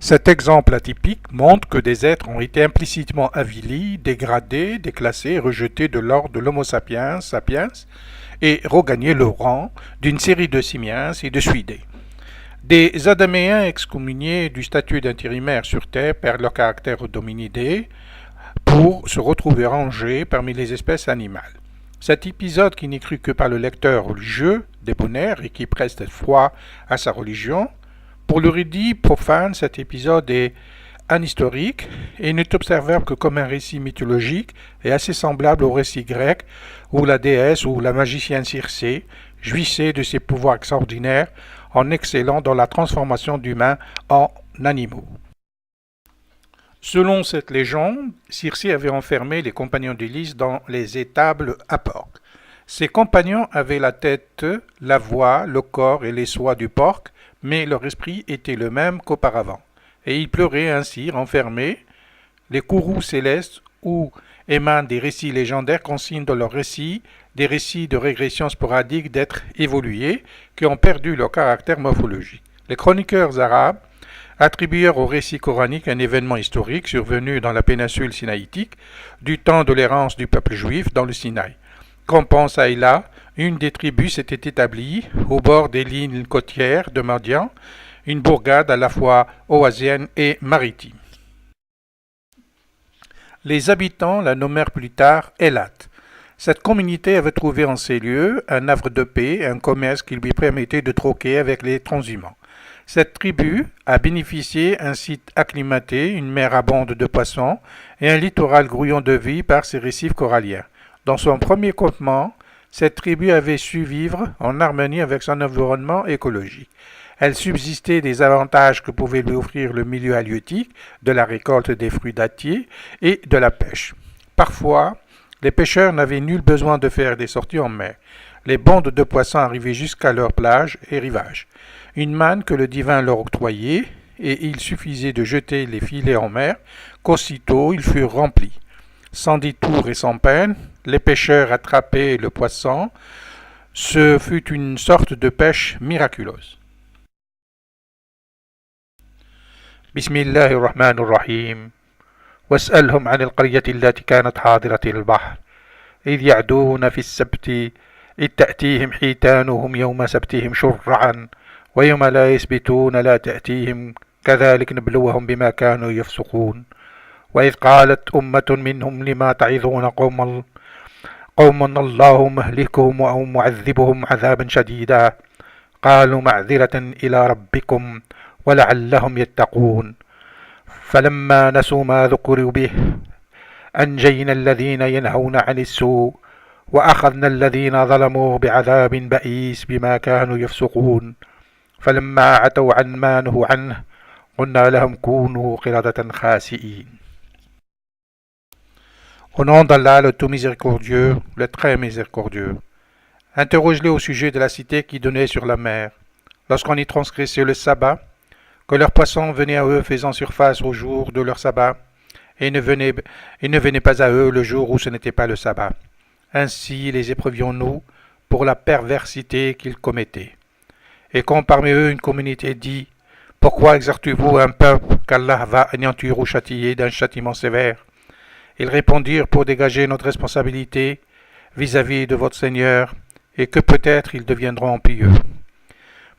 Cet exemple atypique montre que des êtres ont été implicitement avilis, dégradés, déclassés, rejetés de l'ordre de l'Homo sapiens sapiens et regagné le rang d'une série de simiens et de suidés. Des Adaméens excommuniés du statut d'intérimaire sur Terre perdent leur caractère hominidé pour se retrouver rangés parmi les espèces animales. Cet épisode, qui n'est cru que par le lecteur religieux, débonnaire et qui prête foi à sa religion, pour l'érudit profane, cet épisode est anhistorique et n'est observable que comme un récit mythologique et assez semblable au récit grec où la déesse ou la magicienne Circé jouissait de ses pouvoirs extraordinaires en excellant dans la transformation d'humains en animaux. Selon cette légende, Circé avait enfermé les compagnons d'Ulysse dans les étables à porc. Ces compagnons avaient la tête, la voix, le corps et les soies du porc, mais leur esprit était le même qu'auparavant. Et ils pleuraient ainsi, renfermés. Les courroux célestes, où émanent des récits légendaires, consignent dans leurs récits des récits de régression sporadiques d'êtres évolués qui ont perdu leur caractère morphologique. Les chroniqueurs arabes attribuèrent au récit coranique un événement historique survenu dans la péninsule sinaïtique du temps de l'errance du peuple juif dans le Sinaï. Qu'on pense à Ila, une des tribus s'était établie au bord des lignes côtières de Madian, une bourgade à la fois oasienne et maritime. Les habitants la nommèrent plus tard Elat. Cette communauté avait trouvé en ces lieux un havre de paix, un commerce qui lui permettait de troquer avec les transhumants. Cette tribu a bénéficié d'un site acclimaté, une mer abonde de poissons et un littoral grouillant de vie par ses récifs coralliens. Dans son premier campement, cette tribu avait su vivre en harmonie avec son environnement écologique. Elle subsistait des avantages que pouvait lui offrir le milieu halieutique, de la récolte des fruits dattiers et de la pêche. Parfois, les pêcheurs n'avaient nul besoin de faire des sorties en mer. Les bandes de poissons arrivaient jusqu'à leurs plages et rivages. Une manne que le divin leur octroyait, et il suffisait de jeter les filets en mer, qu'aussitôt ils furent remplis. Sans détour et sans peine, les pêcheurs attrapaient le poisson. Ce fut une sorte de pêche miraculeuse. Bismillahirrahmanirrahim. واسألهم عن القرية التي كانت حاضرة البحر إذ يعدون في السبت إذ تأتيهم حيتانهم يوم سبتهم شرعا ويوم لا يسبتون لا تأتيهم كذلك نبلوهم بما كانوا يفسقون وإذ قالت أمة منهم لما تعظون قوم الله مهلكهم أو معذبهم عذابا شديدا قالوا معذرة إلى ربكم ولعلهم يتقون فلما نسوا ما ذكروا به أنجينا الذين ينهون عن السوء وأخذنا الذين ظلموا بعذاب بئيس بما كانوا يفسقون فلما عتوا عن ما نهوا عنه قلنا لهم كونوا قردة خاسئين. Au nom d'Allah, le tout miséricordieux, le très miséricordieux. Interroge-les au sujet de la cité qui donnait sur la mer, lorsqu'on y transgressait le sabbat, que leurs poissons venaient à eux faisant surface au jour de leur sabbat, et ne venaient pas à eux le jour où ce n'était pas le sabbat. Ainsi les éprouvions-nous pour la perversité qu'ils commettaient. Et quand parmi eux une communauté dit « Pourquoi exhortez-vous un peuple qu'Allah va anéantir ou châtier d'un châtiment sévère ?» Ils répondirent pour dégager notre responsabilité vis-à-vis de votre Seigneur, et que peut-être ils deviendront pieux.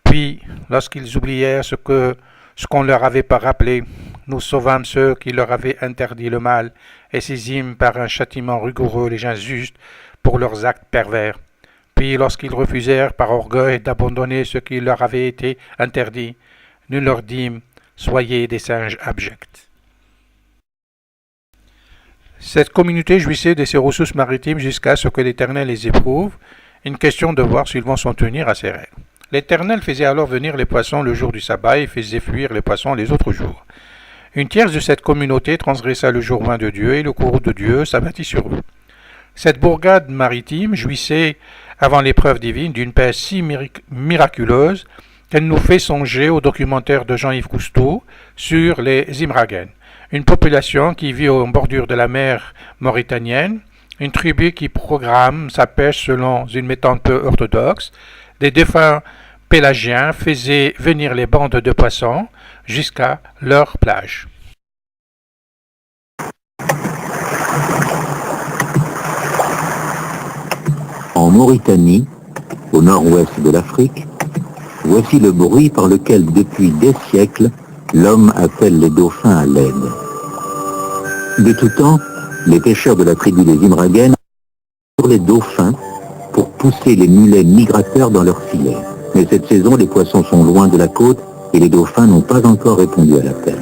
Puis, lorsqu'ils oublièrent ce qu'on leur avait pas rappelé, nous sauvâmes ceux qui leur avaient interdit le mal et saisîmes par un châtiment rigoureux les injustes pour leurs actes pervers. Puis, lorsqu'ils refusèrent par orgueil d'abandonner ce qui leur avait été interdit, nous leur dîmes « Soyez des singes abjects ». Cette communauté jouissait de ses ressources maritimes jusqu'à ce que l'Éternel les éprouve, une question de voir s'ils vont s'en tenir à ses règles. L'Éternel faisait alors venir les poissons le jour du sabbat et faisait fuir les poissons les autres jours. Une tierce de cette communauté transgressa le jour 20 de Dieu et le courroux de Dieu s'abattit sur eux. Cette bourgade maritime jouissait, avant l'épreuve divine, d'une paix si miraculeuse qu'elle nous fait songer au documentaire de Jean-Yves Cousteau sur les Imraguens, une population qui vit en bordure de la mer mauritanienne, une tribu qui programme sa pêche selon une méthode peu orthodoxe, des défunts pélagiens faisaient venir les bandes de poissons jusqu'à leur plage. En Mauritanie, au nord-ouest de l'Afrique, voici le bruit par lequel, depuis des siècles, l'homme appelle les dauphins à l'aide. De tout temps, les pêcheurs de la tribu des Imraguen sur les dauphins pour pousser les mulets migrateurs dans leurs filets. Mais cette saison, les poissons sont loin de la côte et les dauphins n'ont pas encore répondu à l'appel.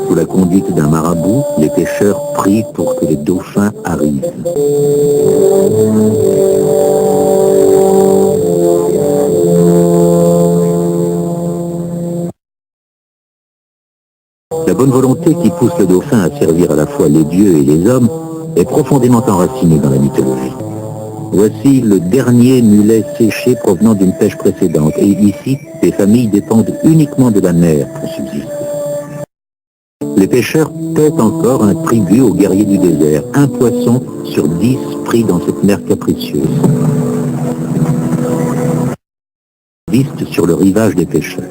Sous la conduite d'un marabout, les pêcheurs prient pour que les dauphins arrivent. La bonne volonté qui pousse le dauphin à servir à la fois les dieux et les hommes est profondément enracinée dans la mythologie. Voici le dernier mulet séché provenant d'une pêche précédente, et ici, les familles dépendent uniquement de la mer pour subsister. Les pêcheurs paient encore un tribut aux guerriers du désert, un poisson sur 10 pris dans cette mer capricieuse. Viste sur le rivage des pêcheurs.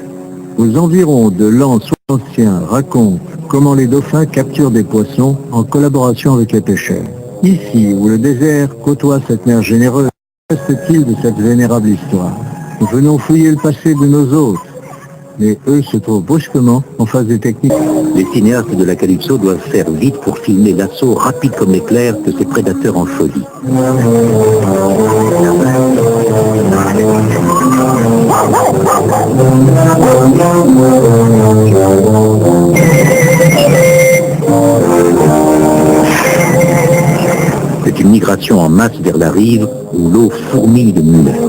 Aux environs de l'an ancien racontent comment les dauphins capturent des poissons en collaboration avec les pêcheurs. Ici, où le désert côtoie cette mer généreuse, que reste-t-il de cette vénérable histoire? Nous venons fouiller le passé de nos hôtes, mais eux se trouvent brusquement en face des techniques. Les cinéastes de la Calypso doivent faire vite pour filmer l'assaut rapide comme l'éclair de ces prédateurs en folie. C'est une migration en masse vers la rive où l'eau fourmille de mulets.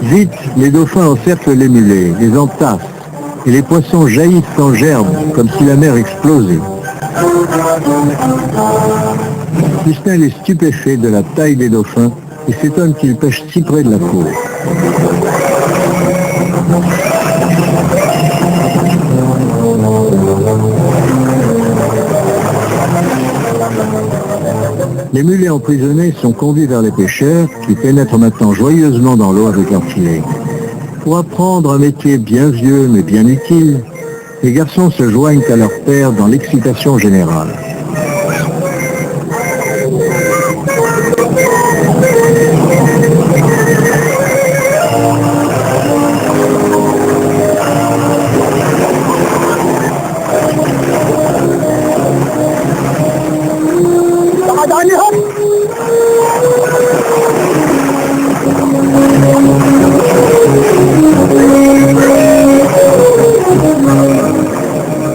Vite, les dauphins encerclent les mulets, les entassent, et les poissons jaillissent en gerbes, comme si la mer explosait. Justin est stupéfait de la taille des dauphins et s'étonne qu'ils pêchent si près de la côte. Les mulets emprisonnés sont conduits vers les pêcheurs qui pénètrent maintenant joyeusement dans l'eau avec leurs filets. Pour apprendre un métier bien vieux mais bien utile, les garçons se joignent à leur père dans l'excitation générale.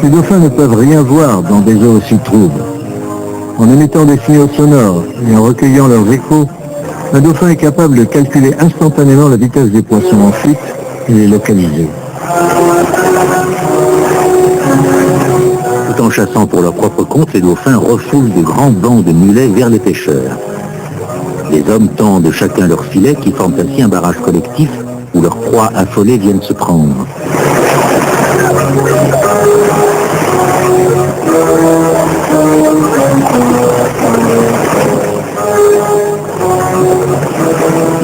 Les dauphins ne peuvent rien voir dans des eaux aussi troubles. En émettant des signaux sonores et en recueillant leurs échos, un dauphin est capable de calculer instantanément la vitesse des poissons en fuite et les localiser. Tout en chassant pour leur propre compte, les dauphins refoulent de grands bancs de mulets vers les pêcheurs. Les hommes tendent chacun leur filet qui forment ainsi un barrage collectif où leurs proies affolées viennent se prendre.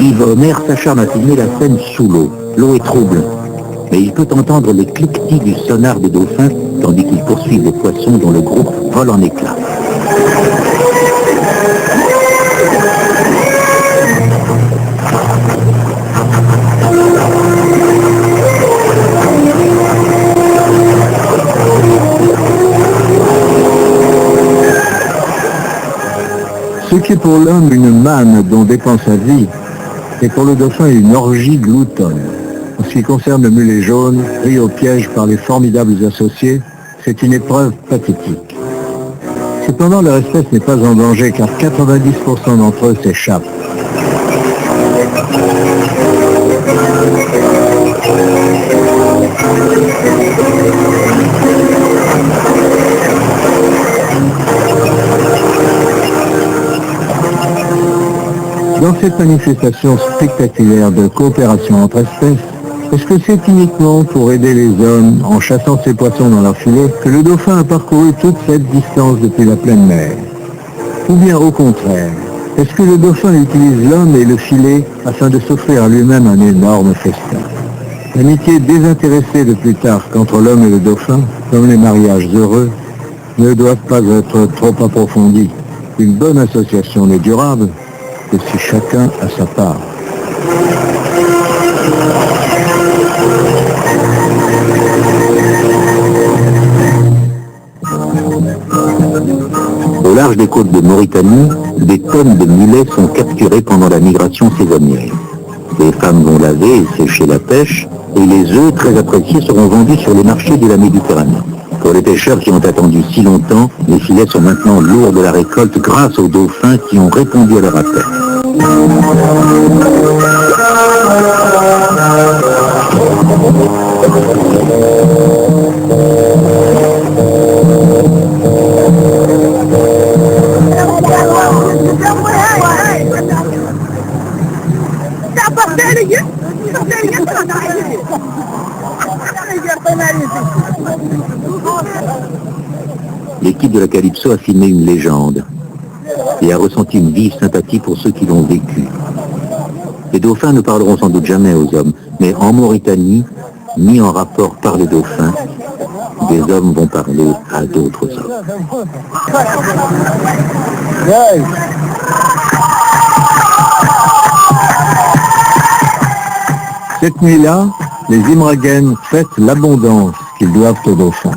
Yves Homer s'acharne à filmer la scène sous l'eau. L'eau est trouble, mais il peut entendre les cliquetis du sonar des dauphins tandis qu'ils poursuivent les poissons dont le groupe vole en éclats. Ce qui est pour l'homme une manne dont dépend sa vie, est pour le dauphin une orgie gloutonne. En ce qui concerne le mulet jaune, pris au piège par les formidables associés, c'est une épreuve pathétique. Cependant, leur espèce n'est pas en danger car 90% d'entre eux s'échappent. Dans cette manifestation spectaculaire de coopération entre espèces, est-ce que c'est uniquement pour aider les hommes en chassant ces poissons dans leur filet que le dauphin a parcouru toute cette distance depuis la pleine mer? Ou bien au contraire, est-ce que le dauphin utilise l'homme et le filet afin de s'offrir à lui-même un énorme festin? L'amitié désintéressée de Plutarque entre l'homme et le dauphin, comme les mariages heureux, ne doivent pas être trop approfondie. Une bonne association n'est durable que si chacun a sa part. Au large des côtes de Mauritanie, des tonnes de mulets sont capturés pendant la migration saisonnière. Les femmes vont laver et sécher la pêche, et les œufs très appréciés seront vendus sur les marchés de la Méditerranée. Pour les pêcheurs qui ont attendu si longtemps, les filets sont maintenant lourds de la récolte grâce aux dauphins qui ont répondu à leur appel. L'équipe de la Calypso a filmé une légende et a ressenti une vive sympathie pour ceux qui l'ont vécu. Les dauphins ne parleront sans doute jamais aux hommes, mais en Mauritanie, mis en rapport par les dauphins, des hommes vont parler à d'autres hommes. Cette nuit-là, les Imraguènes fêtent l'abondance qu'ils doivent aux dauphins.